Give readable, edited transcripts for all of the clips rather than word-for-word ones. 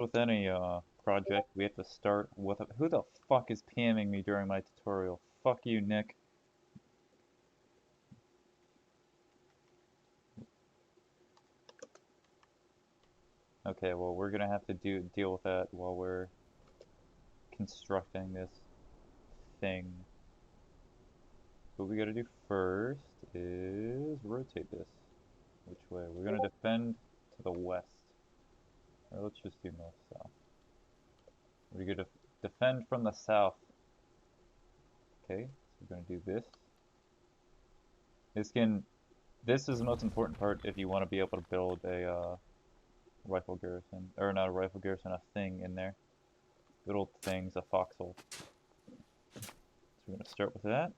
with any project, we have to start with who the fuck is PMing me during my tutorial? Fuck you, Nick. Okay, well we're gonna have to deal with that while we're constructing this thing. What we gotta do first is rotate this. Which way? We're gonna defend to the west. Or let's just do north-south. We're gonna defend from the south. Okay, so we're gonna do this. This is the most important part if you want to be able to build a rifle garrison, or not a rifle garrison, a thing in there. Little things, a foxhole. So we're gonna start with that.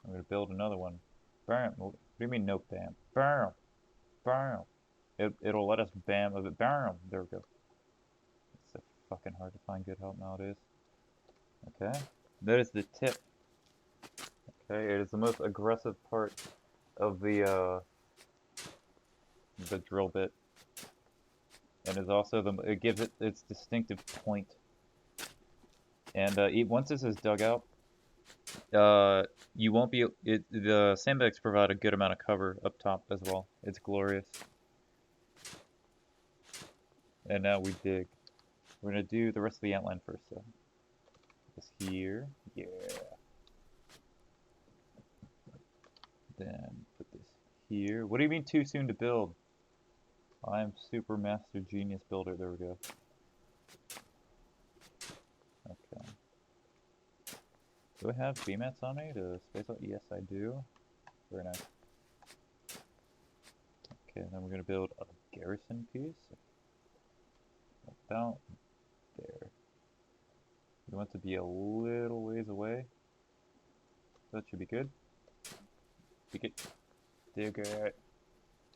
I'm gonna build another one. Bam. What do you mean no bam? Bam. Bam. It'll let us bam of it. Bam. There we go. It's so fucking hard to find good help nowadays. Okay. That is the tip. Okay, it is the most aggressive part of the drill bit, and is also it gives it its distinctive point. And once this is dug out, you won't be the sandbags provide a good amount of cover up top as well. It's glorious. And now we dig. We're gonna do the rest of the outline first, though. This here, yeah. Then put this here. What do you mean too soon to build? I'm super master genius builder. There we go. Okay. Do I have BMATs on me to space out? Yes, I do. Very nice. Okay, then we're gonna build a garrison piece. About there. We want to be a little ways away. That should be good. Dig it. Dig it.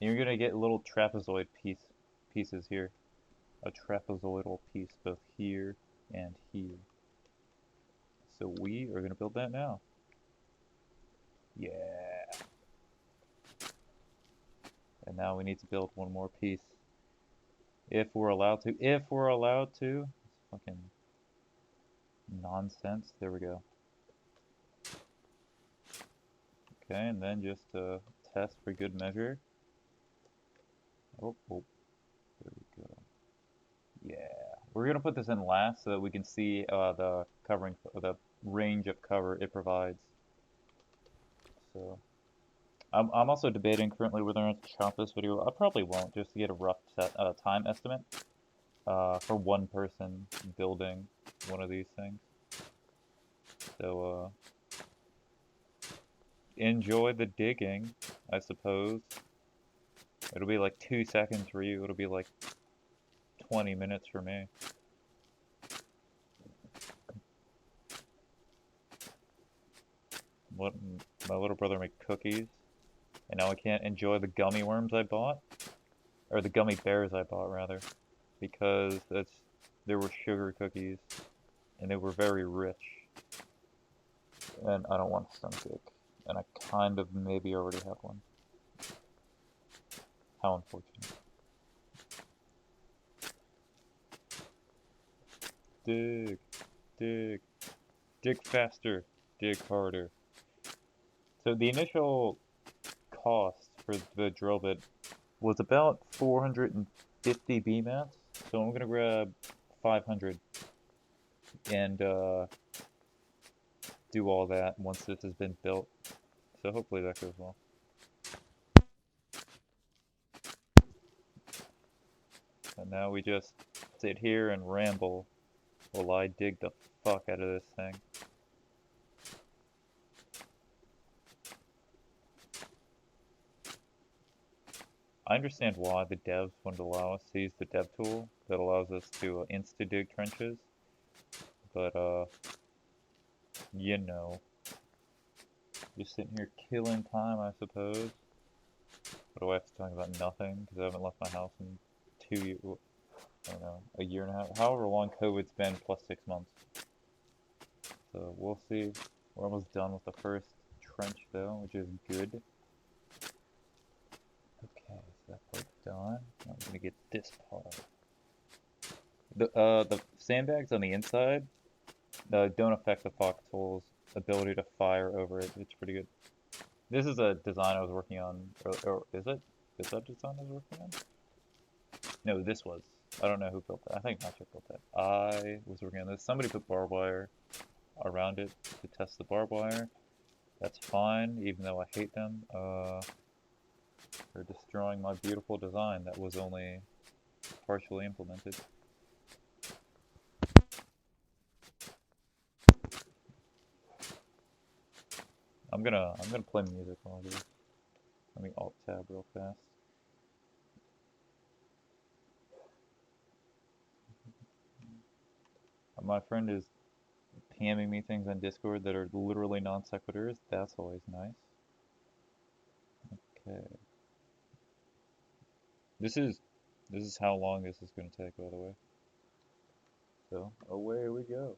And you're gonna get little trapezoid pieces here. A trapezoidal piece both here and here. So we are gonna build that now. Yeah. And now we need to build one more piece. If we're allowed to. If we're allowed to. It's fucking nonsense. There we go. Okay, and then just test for good measure. Oh, there we go. Yeah, we're gonna put this in last so that we can see the range of cover it provides. So, I'm also debating currently whether or not to chop this video. I probably won't, just to get a rough time estimate for one person building one of these things. So, enjoy the digging, I suppose. It'll be like 2 seconds for you. It'll be like 20 minutes for me. What, my little brother made cookies, and now I can't enjoy the gummy worms I bought, or the gummy bears I bought rather, because there were sugar cookies, and they were very rich, and I don't want a stomach ache, and I kind of maybe already have one. How unfortunate. Dig, dig, dig faster, dig harder. So the initial cost for the drill bit was about 450 BMATs, so I'm gonna grab 500 and do all that once this has been built. So hopefully that goes well. And now we just sit here and ramble while I dig the fuck out of this thing. I understand why the devs wouldn't allow us to use the dev tool that allows us to insta-dig trenches, but you know, just sitting here killing time, I suppose. What do I have to talk about? Nothing, because I haven't left my house in 2 years, I don't know, a year and a half, however long COVID's been, plus 6 months. So we'll see. We're almost done with the first trench though, which is good. Okay, so that part's done. Now I'm gonna get this part. The sandbags on the inside don't affect the foxhole's ability to fire over it. It's pretty good. This is a design I was working on, or is it? Is that design I was working on? No, this was. I don't know who built that. I think Macho built that. I was working on this. Somebody put barbed wire around it to test the barbed wire. That's fine, even though I hate them. They're destroying my beautiful design that was only partially implemented. I'm gonna play music while I do this. Let me alt tab real fast. My friend is PMing me things on Discord that are literally non sequiturs. That's always nice. Okay. This is how long this is gonna take, by the way. So away we go.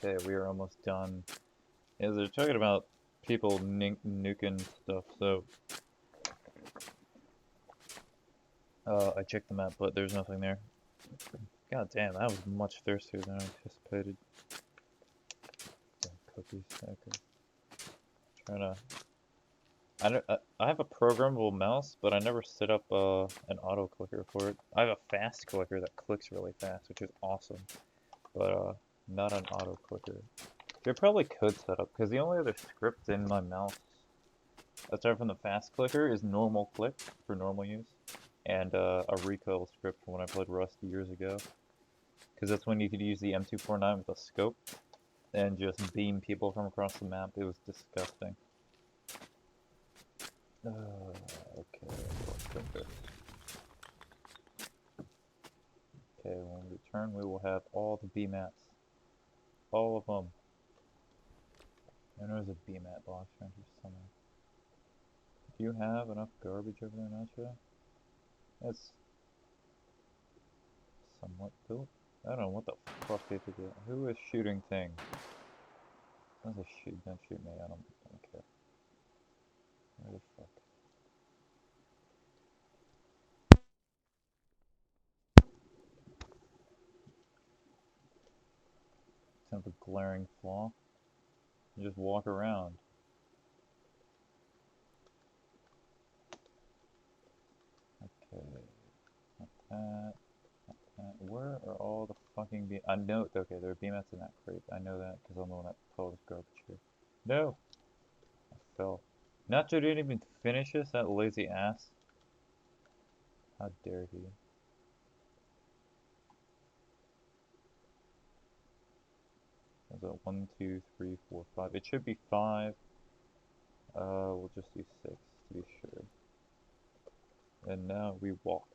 Okay, we are almost done. Yeah, they're talking about people nuking stuff, so I checked the map, but there's nothing there. God damn, that was much thirstier than I anticipated. Damn cookies. Okay. Trying to. I have a programmable mouse, but I never set up an auto clicker for it. I have a fast clicker that clicks really fast, which is awesome, but not an auto clicker. I probably could set up, because the only other script in my mouse aside from the fast clicker is normal click for normal use, and a recoil script from when I played Rust years ago. Because that's when you could use the M249 with a scope and just beam people from across the map. It was disgusting. Okay, let's put this. Okay, when we return, we will have all the B-mats. All of them. And there's a B-mat box around here somewhere. Do you have enough garbage over there, Nacho? That's somewhat built. I don't know what the fuck they did. Who is shooting things? Don't shoot me. I don't care. Where the fuck? kind of a glaring flaw. You just walk around. Okay, not that. Where are all the fucking beam? I know. Okay, there are beam mats in that crate. I know that because I'm the one that put all this garbage here. No, I fell. Nacho didn't even finish this. That lazy ass. How dare he? Is it 1, 2, 3, 4, 5? It should be 5. We'll just do 6 to be sure. And now we walk.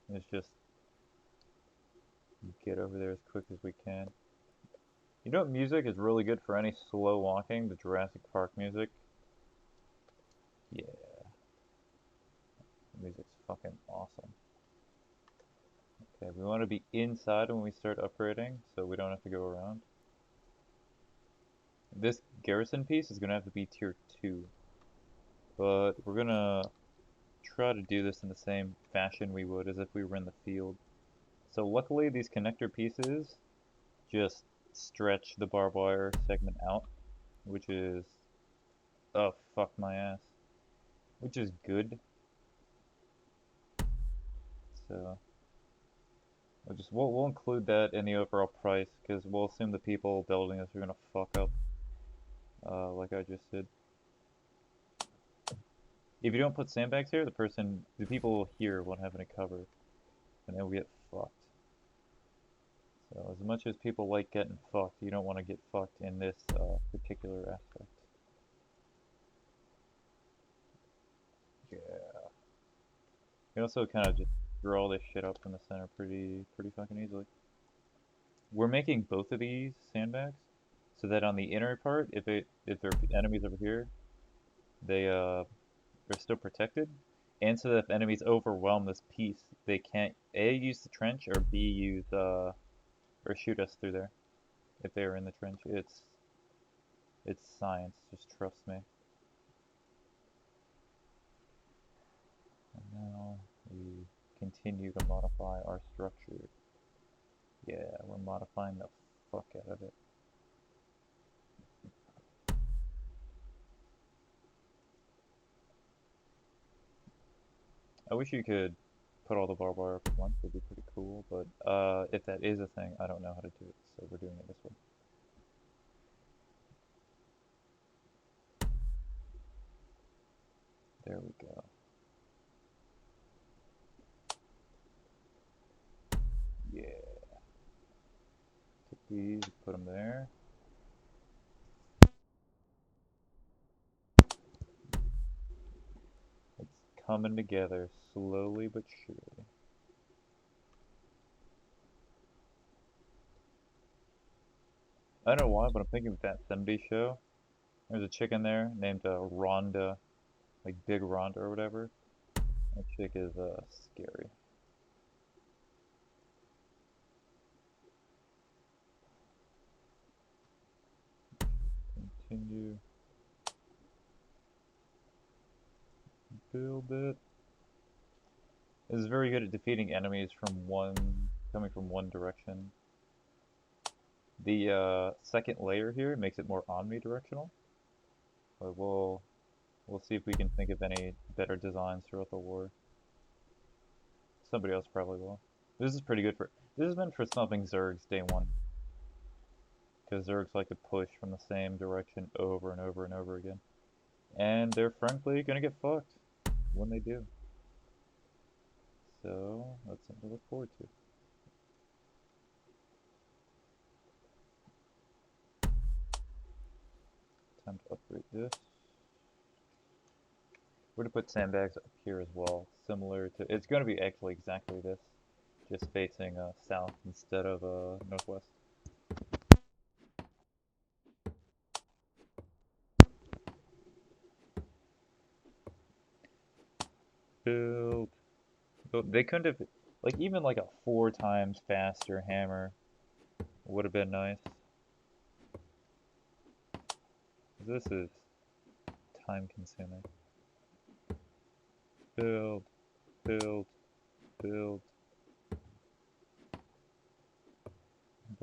Let's just get over there as quick as we can. You know what music is really good for any slow walking? The Jurassic Park music. Yeah. The music's fucking awesome. Okay, we want to be inside when we start upgrading, so we don't have to go around. This garrison piece is going to have to be tier 2. But we're going to try to do this in the same fashion we would as if we were in the field. So luckily these connector pieces just stretch the barbed wire segment out, which is, oh fuck my ass, which is good. So we'll include that in the overall price because we'll assume the people building this are gonna fuck up, like I just did. If you don't put sandbags here, the people here won't have any cover, and they'll get fucked. So as much as people like getting fucked, you don't want to get fucked in this particular aspect. Yeah. You also kind of just draw all this shit up from the center pretty fucking easily. We're making both of these sandbags so that on the inner part, if there are enemies over here, they're still protected, and so that if enemies overwhelm this piece, they can't A, use the trench, or B, use or shoot us through there if they are in the trench. It's science, just trust me. And now we continue to modify our structure. Yeah, we're modifying the fuck out of it. I wish you could put all the barbed wire up at once, it'd be pretty cool, but if that is a thing, I don't know how to do it, so we're doing it this way. There we go. Yeah. Take these, put them there. It's coming together slowly but surely. I don't know why, but I'm thinking of that 70s show. There's a chick in there named Rhonda, like Big Rhonda or whatever. That chick is scary. Continue. Build it. This is very good at defeating enemies coming from one direction. The second layer here makes it more omnidirectional. But we'll see if we can think of any better designs throughout the war. Somebody else probably will. This is pretty good for. This has been for stopping Zergs day one. Because Zergs like to push from the same direction over and over and over again. And they're frankly gonna get fucked when they do. So that's something to look forward to. Time to upgrade this. We're gonna put sandbags up here as well, similar to. It's gonna be actually exactly this, just facing south instead of northwest. Build. But they couldn't have, like, even like a 4 times faster hammer would have been nice. This is time consuming. Build, build, build.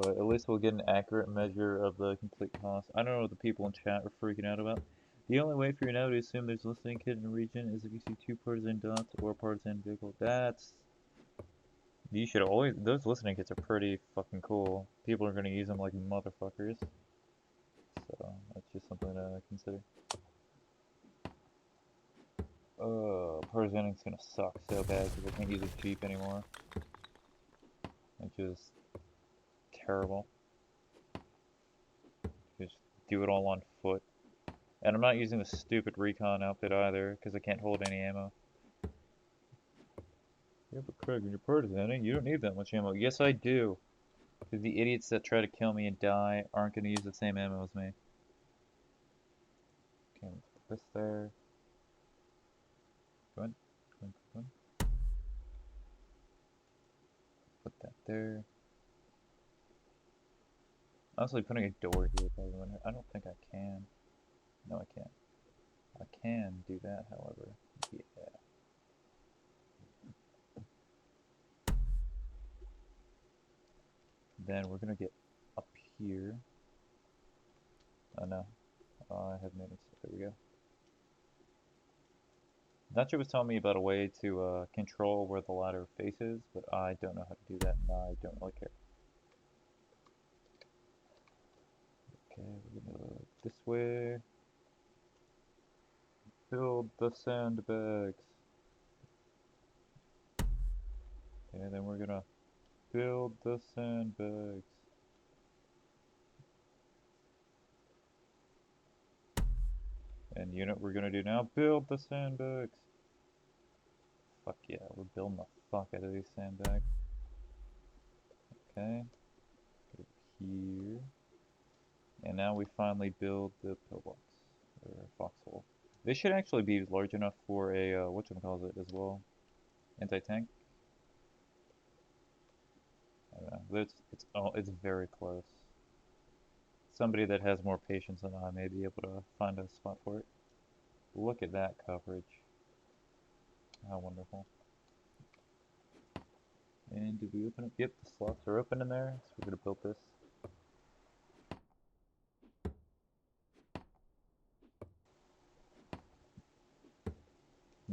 but at least we'll get an accurate measure of the complete cost. I don't know what the people in chat are freaking out about. The only way for you now to assume there's a listening kit in the region is if you see 2 partisan dots or a partisan vehicle. You should always, those listening kits are pretty fucking cool. People are gonna use them like motherfuckers. So, that's just something to consider. Partisaning's gonna suck so bad because I can't use a Jeep anymore. Which is terrible. Just do it all on foot. And I'm not using the stupid recon outfit either, because I can't hold any ammo. Yeah, but Craig, when you're partisaning, you don't need that much ammo. Yes, I do. Because the idiots that try to kill me and die aren't going to use the same ammo as me. Okay, let's put this there. Go on, go on, go on. Put that there. Honestly, putting a door here probably wouldn't. I don't think I can. No, I can't. I can do that, however. Yeah. Then we're gonna get up here. Oh no. I have made it. There we go. Nacho was telling me about a way to control where the ladder faces, but I don't know how to do that, and I don't really care. Okay, we're gonna go this way. Build the sandbags. Okay, then we're gonna build the sandbags. And you know what we're gonna do now? Build the sandbags. Fuck yeah, we're building the fuck out of these sandbags. Okay. Go here. And now we finally build the pillbox. Or foxhole. This should actually be large enough for a, whatchamacallit as well. Anti-tank. I don't know. It's very close. Somebody that has more patience than I may be able to find a spot for it. Look at that coverage. How wonderful. And did we open it? Yep, the slots are open in there, so we're gonna build this.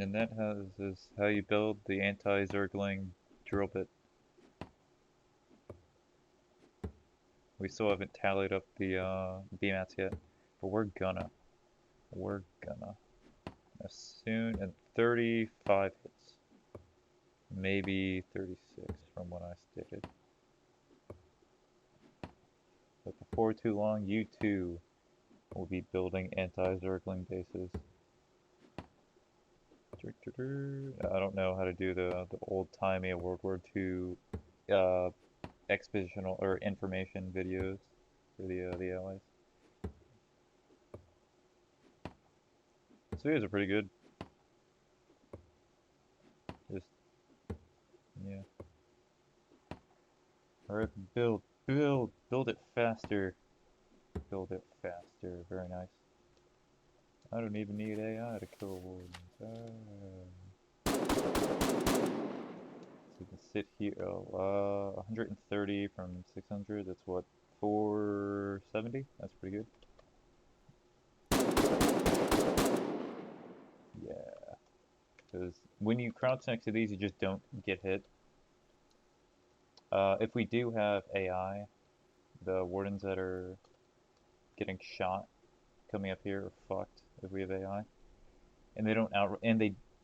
And that is how you build the anti-zergling drill bit. We still haven't tallied up the BMATs yet, but we're gonna. As soon as 35 hits. Maybe 36 from what I stated. But before too long, you too will be building anti-zergling bases. I don't know how to do the old-timey World War II expositional or information videos for the Allies. So these are pretty good. Just yeah. Alright, build it faster. Build it faster. Very nice. I don't even need AI to kill wardens. So we can sit here. Oh, 130 from 600. That's what, 470? That's pretty good. Yeah. Because when you crouch next to these, you just don't get hit. If we do have AI, the wardens that are getting shot coming up here are fucked if we have AI. And they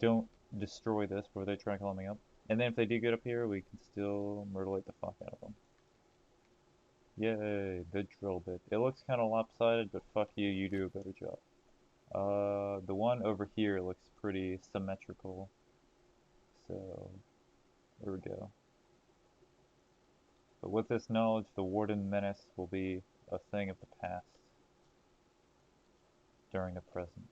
don't destroy this before they try climbing up. And then if they do get up here, we can still mutilate the fuck out of them. Yay, the drill bit. It looks kind of lopsided, but fuck you, you do a better job. The one over here looks pretty symmetrical. So, there we go. But with this knowledge, the Warden Menace will be a thing of the past during the present.